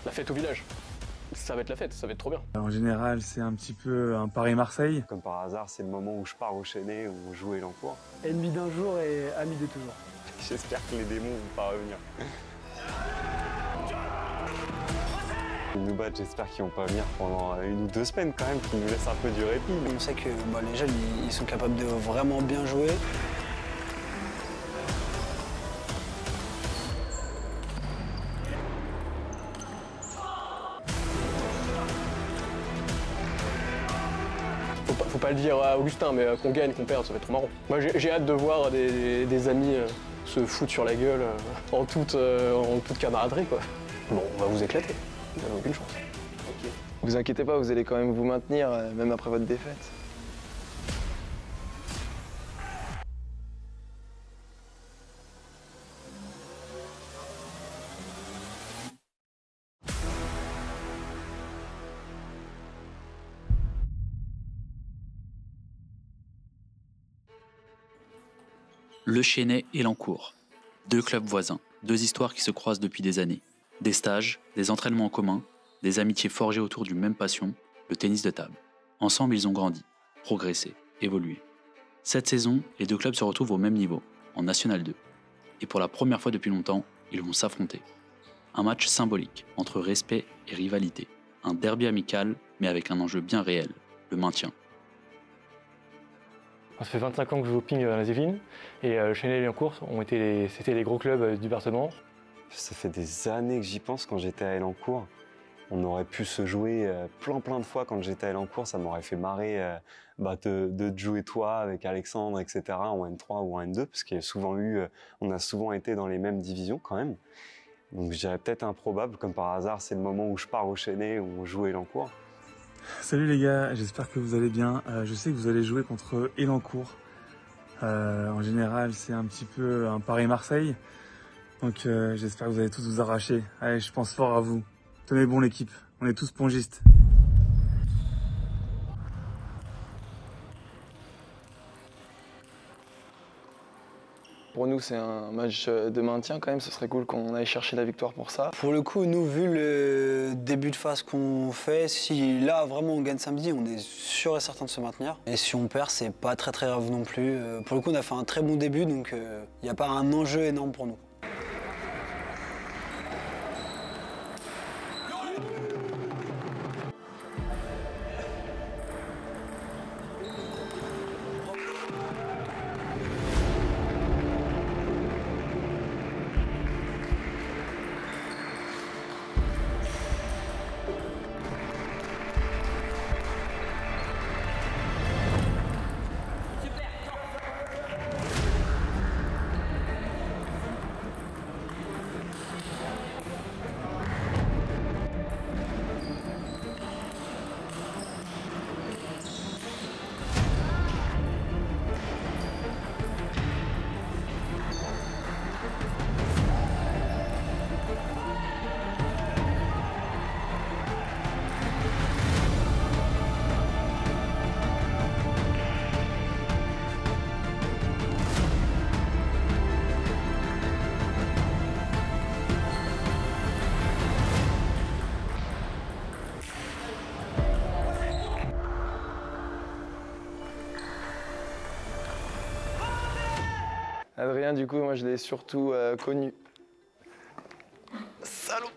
La fête au village. Ça va être la fête, ça va être trop bien. En général, c'est un petit peu un Paris-Marseille. Comme par hasard, c'est le moment où je pars au Chênay, où on joue Élancourt. Ennemi d'un jour et ami de toujours. J'espère que les démons vont pas revenir. Ils nous battent, j'espère qu'ils vont pas venir pendant 1 ou 2 semaines quand même, qu'ils nous laissent un peu du répit. On sait que les jeunes, ils sont capables de vraiment bien jouer. Faut pas le dire à Augustin, mais qu'on gagne, qu'on perde, ça va être trop marrant. Moi j'ai hâte de voir des amis se foutre sur la gueule en toute camaraderie, quoi. Bon, on va vous éclater, vous n'avez aucune chance. Okay. Vous inquiétez pas, vous allez quand même vous maintenir, même après votre défaite. Le Chênay et Élancourt. 2 clubs voisins, 2 histoires qui se croisent depuis des années. Des stages, des entraînements en commun, des amitiés forgées autour d'une même passion, le tennis de table. Ensemble, ils ont grandi, progressé, évolué. Cette saison, les 2 clubs se retrouvent au même niveau, en National 2. Et pour la première fois depuis longtemps, ils vont s'affronter. Un match symbolique, entre respect et rivalité. Un derby amical, mais avec un enjeu bien réel, le maintien. Ça fait 25 ans que je joue au ping dans les Yvelines et le Chênay et Élancourt c'était les gros clubs du département. Ça fait des années que j'y pense quand j'étais à Élancourt. On aurait pu se jouer plein de fois quand j'étais à Élancourt. Ça m'aurait fait marrer de te jouer toi avec Alexandre, etc. en N3 ou en N2 parce qu'il y a on a souvent été dans les mêmes divisions quand même. Donc je dirais peut-être improbable, comme par hasard, c'est le moment où je pars au Chênay, où on joue Élancourt. Salut les gars, j'espère que vous allez bien. Je sais que vous allez jouer contre Élancourt. En général, c'est un petit peu un Paris-Marseille. Donc j'espère que vous allez tous vous arracher. Allez, je pense fort à vous. Tenez bon l'équipe, on est tous pongistes. Pour nous, c'est un match de maintien quand même, ce serait cool qu'on aille chercher la victoire pour ça. Pour le coup, nous, vu le début de phase qu'on fait, si là vraiment on gagne samedi, on est sûr et certain de se maintenir. Et si on perd, c'est pas très grave non plus. Pour le coup, on a fait un très bon début, donc il n'y a pas un enjeu énorme pour nous. Adrien, du coup, moi je l'ai surtout connu. Salaud!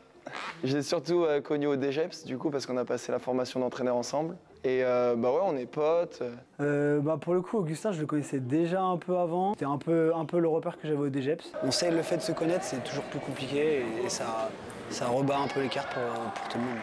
Je l'ai surtout connu au DGEPS, du coup, parce qu'on a passé la formation d'entraîneur ensemble. Et ouais, on est potes. Pour le coup, Augustin, je le connaissais déjà un peu avant. C'était un peu le repère que j'avais au DGEPS. On sait le fait de se connaître, c'est toujours plus compliqué et ça rebat un peu les cartes pour tout le monde.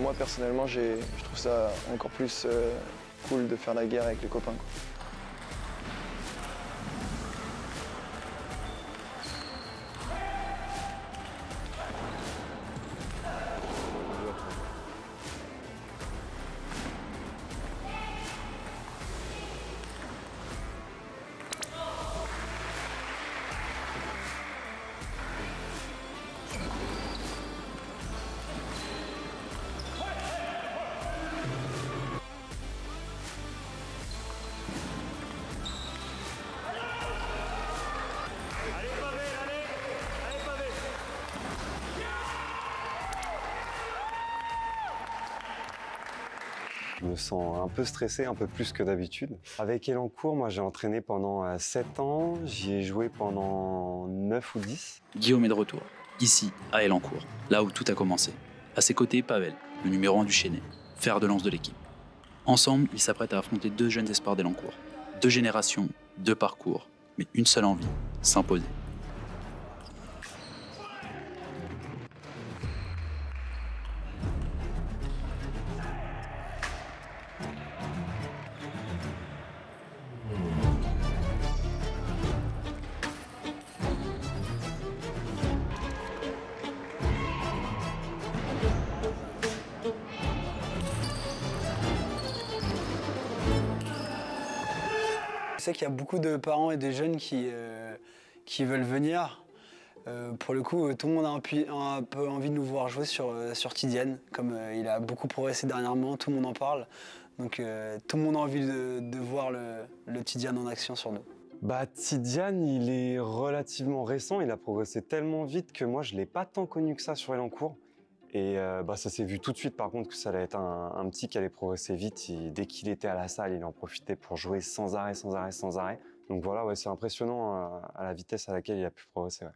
moi personnellement, je trouve ça encore plus cool de faire la guerre avec les copains, quoi. Je me sens un peu stressé, un peu plus que d'habitude. Avec Elancourt, moi j'ai entraîné pendant 7 ans, j'y ai joué pendant 9 ou 10. Guillaume est de retour, ici, à Elancourt, là où tout a commencé. À ses côtés, Pavel, le numéro 1 du Chesnay, fer de lance de l'équipe. Ensemble, ils s'apprêtent à affronter 2 jeunes espoirs d'Elancourt. 2 générations, 2 parcours, mais une seule envie, s'imposer. Je sais qu'il y a beaucoup de parents et de jeunes qui veulent venir. Pour le coup, tout le monde a un peu envie de nous voir jouer sur Tidiane. Comme il a beaucoup progressé dernièrement, tout le monde en parle. Donc tout le monde a envie de voir le Tidiane en action sur nous. Bah, Tidiane, il est relativement récent, il a progressé tellement vite que moi je ne l'ai pas tant connu que ça sur Elancourt. Et ça s'est vu tout de suite par contre que ça allait être un petit qui allait progresser vite. Dès qu'il était à la salle, il en profitait pour jouer sans arrêt, sans arrêt, sans arrêt. Donc voilà, ouais, c'est impressionnant à la vitesse à laquelle il a pu progresser. Ouais.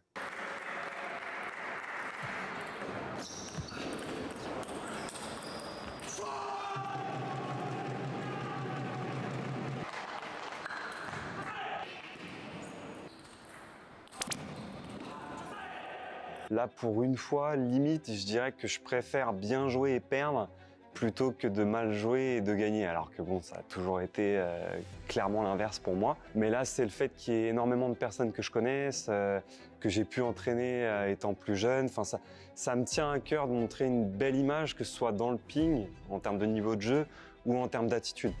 Là, pour une fois, limite, je dirais que je préfère bien jouer et perdre plutôt que de mal jouer et de gagner. Alors que bon, ça a toujours été clairement l'inverse pour moi. Mais là, c'est le fait qu'il y ait énormément de personnes que je connaisse, que j'ai pu entraîner étant plus jeune. Enfin, ça me tient à cœur de montrer une belle image, que ce soit dans le ping, en termes de niveau de jeu, ou en termes d'attitude.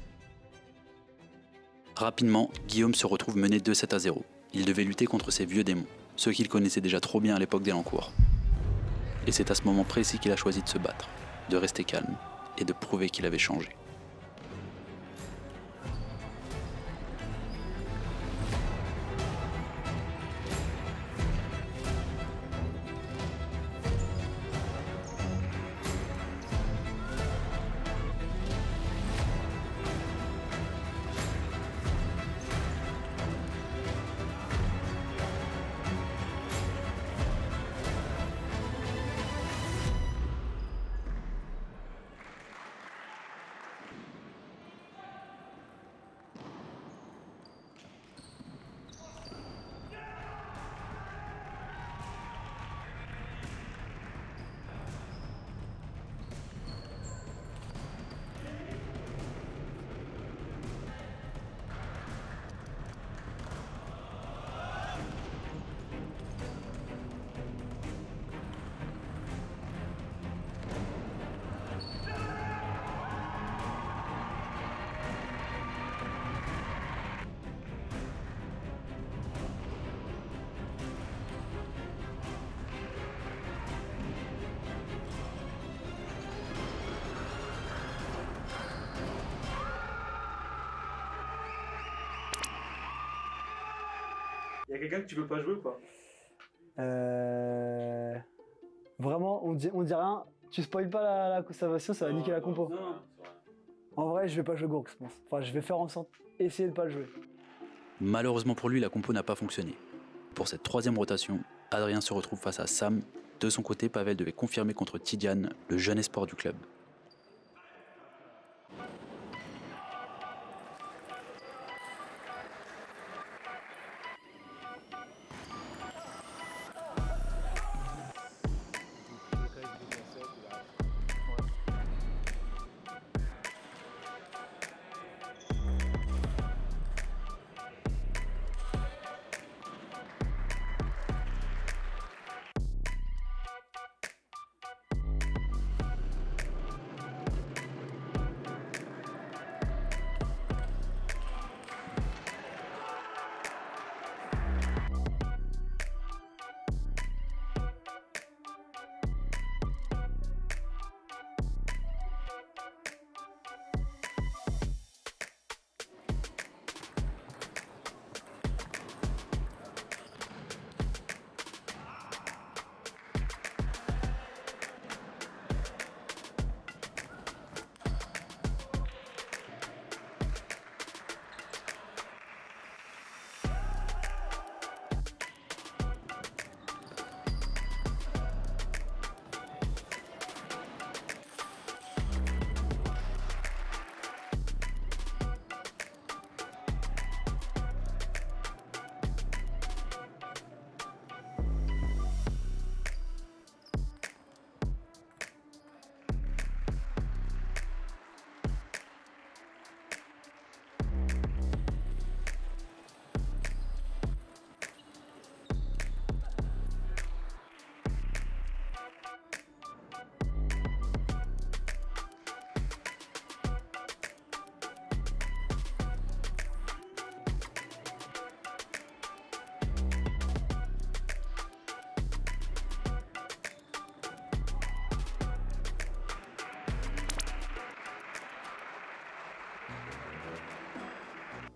Rapidement, Guillaume se retrouve mené 2-7-0. Il devait lutter contre ses vieux démons, ceux qu'il connaissait déjà trop bien à l'époque d'Elancourt. Et c'est à ce moment précis qu'il a choisi de se battre, de rester calme et de prouver qu'il avait changé. Il y a quelqu'un que tu veux pas jouer ou pas? Vraiment, on dit rien. Tu spoil pas la conservation, ça va niquer la compo. Non. En vrai, je vais pas jouer Gourk, je pense. Enfin, je vais faire en sorte essayer de pas le jouer. Malheureusement pour lui, la compo n'a pas fonctionné. Pour cette 3e rotation, Adrien se retrouve face à Sam. De son côté, Pavel devait confirmer contre Tidiane, le jeune espoir du club.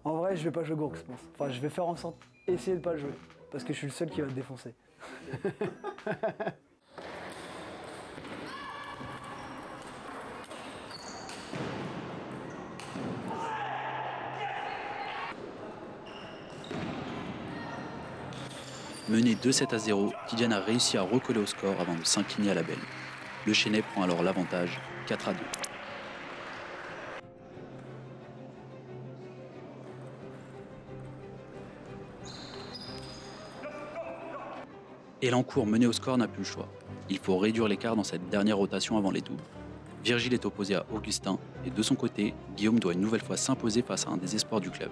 En vrai, je vais pas jouer Gourk, je pense. Enfin, je vais faire en sorte essayer de pas le jouer. Parce que je suis le seul qui va te défoncer. Mené 2-7-0, Tidiane a réussi à recoller au score avant de s'incliner à la belle. Le Chennai prend alors l'avantage 4-2. Elancourt mené au score n'a plus le choix. Il faut réduire l'écart dans cette dernière rotation avant les doubles. Virgile est opposé à Augustin et de son côté, Guillaume doit une nouvelle fois s'imposer face à un des espoirs du club.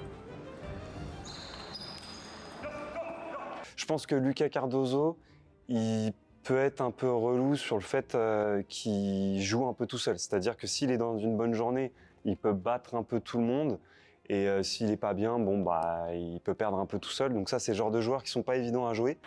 Je pense que Lucas Cardozo, il peut être un peu relou sur le fait qu'il joue un peu tout seul. C'est-à-dire que s'il est dans une bonne journée, il peut battre un peu tout le monde. Et s'il n'est pas bien, bon, bah, il peut perdre un peu tout seul. Donc ça, c'est le genre de joueurs qui ne sont pas évidents à jouer.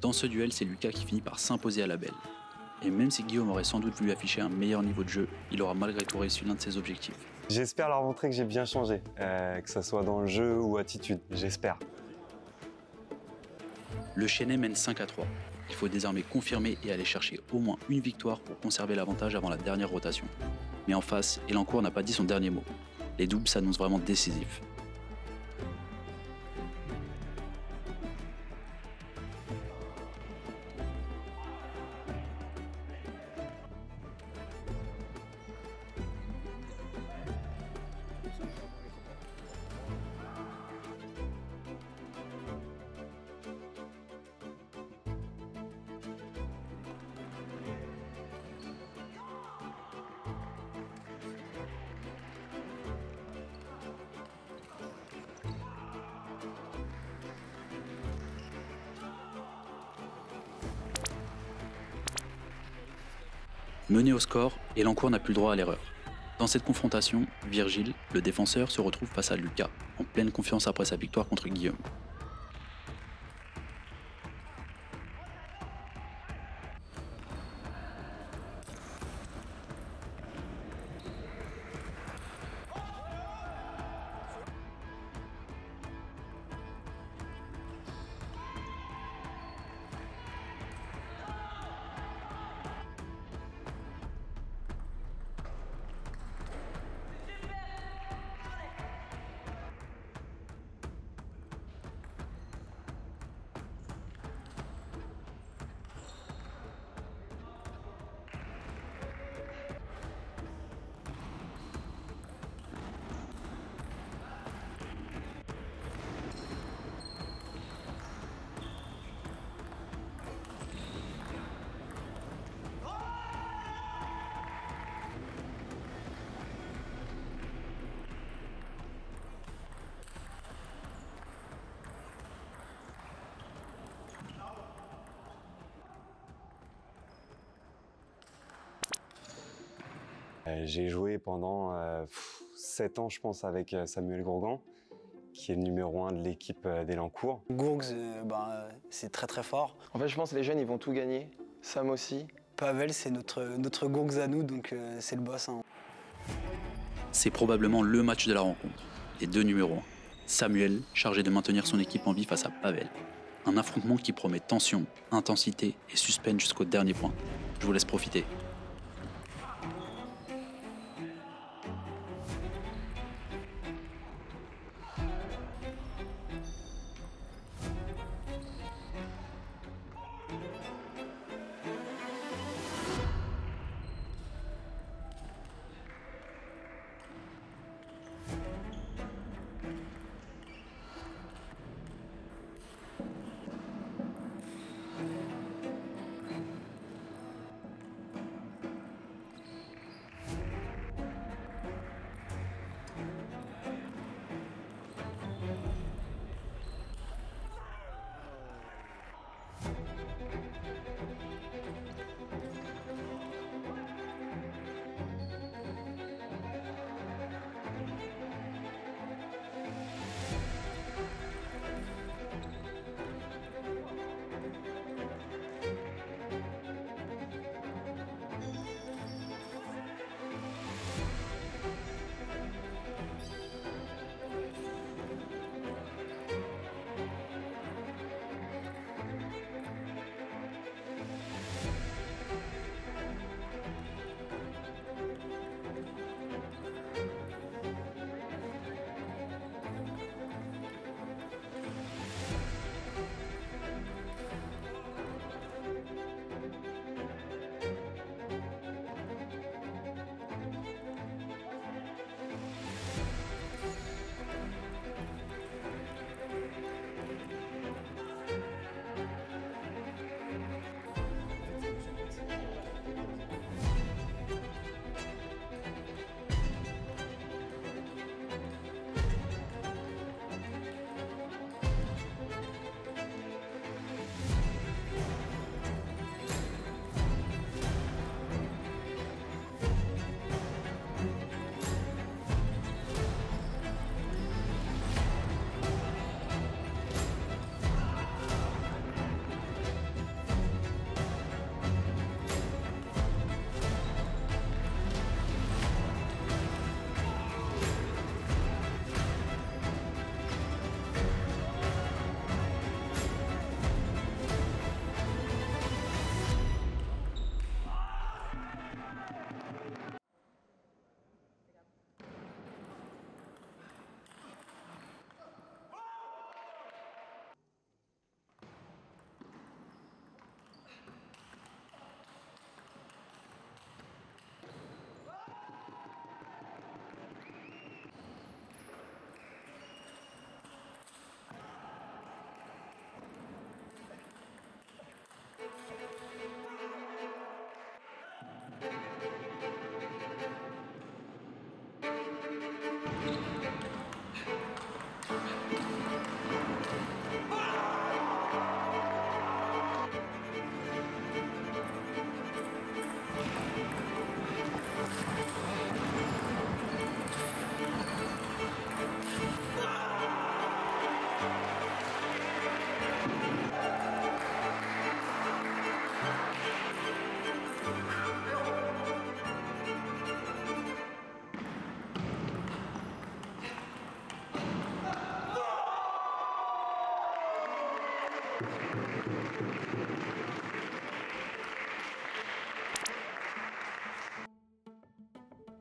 Dans ce duel, c'est Lucas qui finit par s'imposer à la belle. Et même si Guillaume aurait sans doute voulu afficher un meilleur niveau de jeu, il aura malgré tout réussi l'un de ses objectifs. J'espère leur montrer que j'ai bien changé, que ce soit dans le jeu ou attitude, j'espère. Le Chennai mène 5-3. Il faut désormais confirmer et aller chercher au moins une victoire pour conserver l'avantage avant la dernière rotation. Mais en face, Elancourt n'a pas dit son dernier mot. Les doubles s'annoncent vraiment décisifs. Mené au score, Elancourt n'a plus le droit à l'erreur. Dans cette confrontation, Virgile, le défenseur, se retrouve face à Lucas, en pleine confiance après sa victoire contre Guillaume. J'ai joué pendant 7 ans, je pense, avec Samuel Grogan, qui est le numéro 1 de l'équipe d'Elancourt. Gourgs, c'est très très fort. En fait, je pense que les jeunes, ils vont tout gagner. Sam aussi. Pavel, c'est notre Gourgs à nous, donc c'est le boss. Hein. C'est probablement le match de la rencontre. Les deux numéros 1. Samuel, chargé de maintenir son équipe en vie face à Pavel. Un affrontement qui promet tension, intensité et suspense jusqu'au dernier point. Je vous laisse profiter.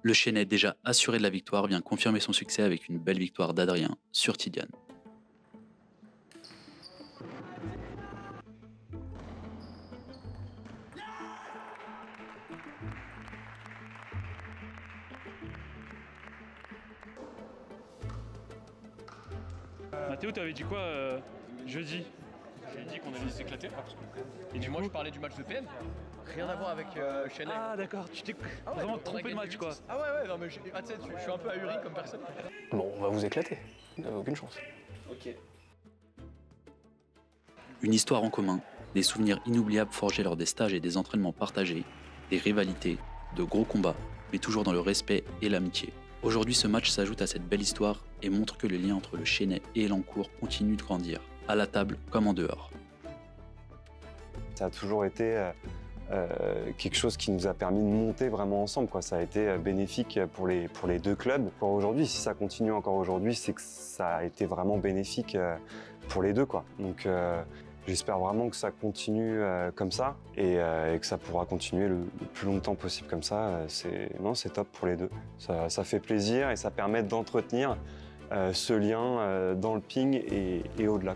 Le Chesnay, déjà assuré de la victoire, vient confirmer son succès avec une belle victoire d'Adrien sur Tidiane. Mathéo, t'avais dit quoi jeudi? J'ai dit qu'on allait s'éclater. Et du moi, je parlais du match de PM. Rien à voir avec Chesnay. Ah d'accord, tu t'es vraiment trompé de match quoi. Ah ouais, non mais tu sais, je suis un peu ahuri comme personne. Bon, on va vous éclater. Vous n'avez aucune chance. Ok. Une histoire en commun, des souvenirs inoubliables forgés lors des stages et des entraînements partagés, des rivalités, de gros combats, mais toujours dans le respect et l'amitié. Aujourd'hui, ce match s'ajoute à cette belle histoire et montre que le lien entre le Chesnay et Elancourt continue de grandir, à la table comme en dehors. Ça a toujours été quelque chose qui nous a permis de monter vraiment ensemble, quoi. Ça a été bénéfique pour les deux clubs. Pour aujourd'hui, si ça continue encore aujourd'hui, c'est que ça a été vraiment bénéfique pour les deux, quoi. Donc j'espère vraiment que ça continue comme ça et que ça pourra continuer le plus longtemps possible comme ça. C'est top pour les deux. Ça fait plaisir et ça permet d'entretenir ce lien dans le ping et au-delà.